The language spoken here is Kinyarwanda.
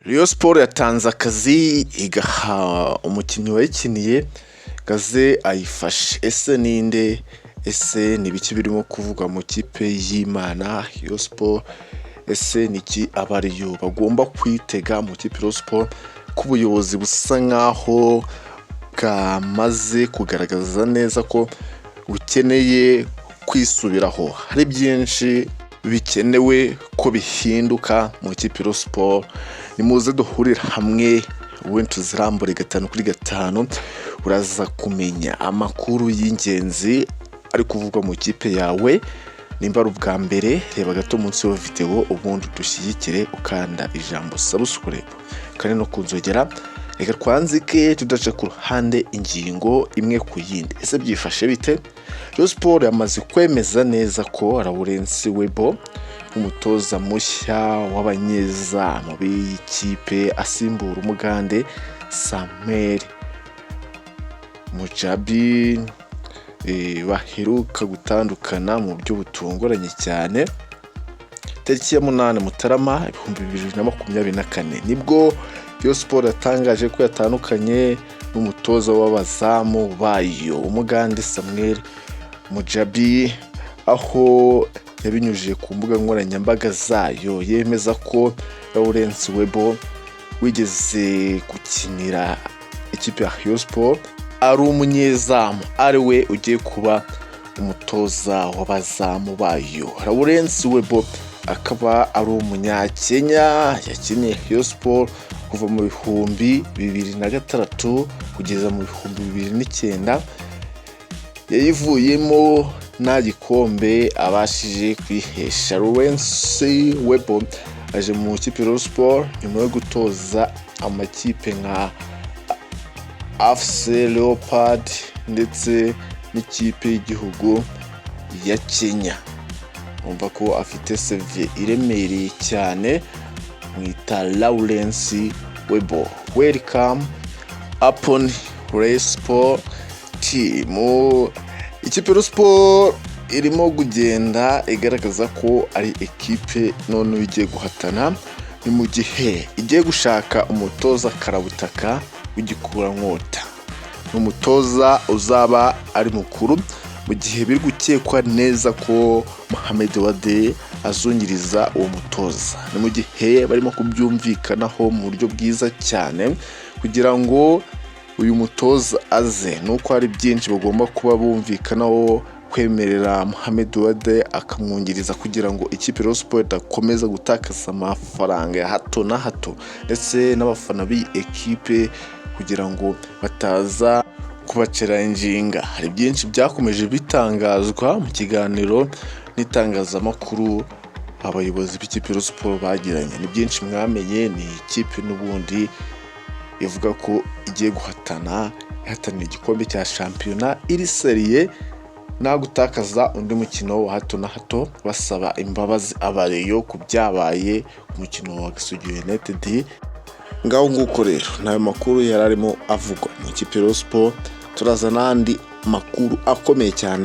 Rayonsports yatanze akazi igaha umukinnyi wayikiniye gaze ayifashe. Ese ninde? Ese nibiki birimo kuvuga mu kipe y'Imana Rayonsports? Ese niki abariyo bagomba kwitega mu kipe Rayonsports ku buyobozi busa nkaho bwamaze kugaragaza neza ko bukeneye kwisubiraho? Hari byinshi bikenewe ko bihinduka mu kipe Rayonsports. Nimuze duhurira hamwe ubundi tuzirambure 5 uraza kumenya amakuru y'ingenzi ari kuvugwa mu kipe yawe. Nimba ari ubwa mbere reba gato munsi yo video ubundi dushyigikire ukanda ijambo subscribe kandi no kunzogera. Reka twanzike tudace ku ruhande ingingo imwe ku yindi. Ese byifashe bite? Rayonsports yamaze kwemeza neza ko Rayonsports umutoza mushya w'abanyezamu b'ikipe asimbura umugande Samuel Mujabi baheruka gutandukana mu buryo butunguranye cyane. Tariki ya 8 Mutarama 2024 nibwo Rayonsports yatangaje ko yatandukanye n'umutoza w'abazamu bayo umugande Samuel Mujabi, aho yabinyujije ku mbuga nkoranyambaga zayo yemeza ko Rayonsports wigeze gukinira ikipe ya Rayonsports ari umunyezamu ari we ugiye kuba umutoza w'abazamu bayo. Rayonsports akaba ari umunyakenya yakiniye Rayonsports kuva mu 2006 kugeza mu 2009. yayivuyemo nta gikombe abashije kwihesha. Rayonsports aje mu kipe Rayonsports nyuma yo gutoza amakipe nka Leopards ndetse n'ikipe y'igihugu ya Kenya. Umva ko afite CV iremereye cyane. Mwita Rayonsports. Welcome upon Rayonsports team. Ikipe Rayonsports irimo kugenda igaragaza ko ari ekipe none igiye guhatana. Ni mu gihe igiye gushaka umutoza karabutaka w'igikura nkota. N'umutoza uzaba ari mukuru mu gihe biri gukekwa neza ko Mohamed Wade azungiriza uwo mutoza. Ni mu gihe barimo kubyumvikanaho mu buryo bwiza cyane kugira ngo uyu mutoza aze. Nuko hari byinshi bagomba kuba bumvikanaho kwemerera Mohamed Wade akamwungiriza kugira ngo ikipe Rayonsports idakomeza gutakaza amafaranga ya hato na hato ndetse n'abafana b'i ekipe kugira ngo bataza kubacera injinga. Hari byinshi byakomeje bitangazwa mu kiganiro n'itangazamakuru abayobozi b'ikipe Rayonsports bagiranye. Ni byinshi mwamenye. Ni ikipe n'ubundi ivuga ko igiye guhatana ihatanira igikombe cya shampiyona iri seriye nta gutakaza undi mukino wa hato na hato. Basaba imbabazi abariyo ku byabaye umukino wa Gasogi United. Ngaho nguko rero nayo makuru yararimo avugwa mu kipe Rayonsports. Turaza n'andi makuru akomeye cyane.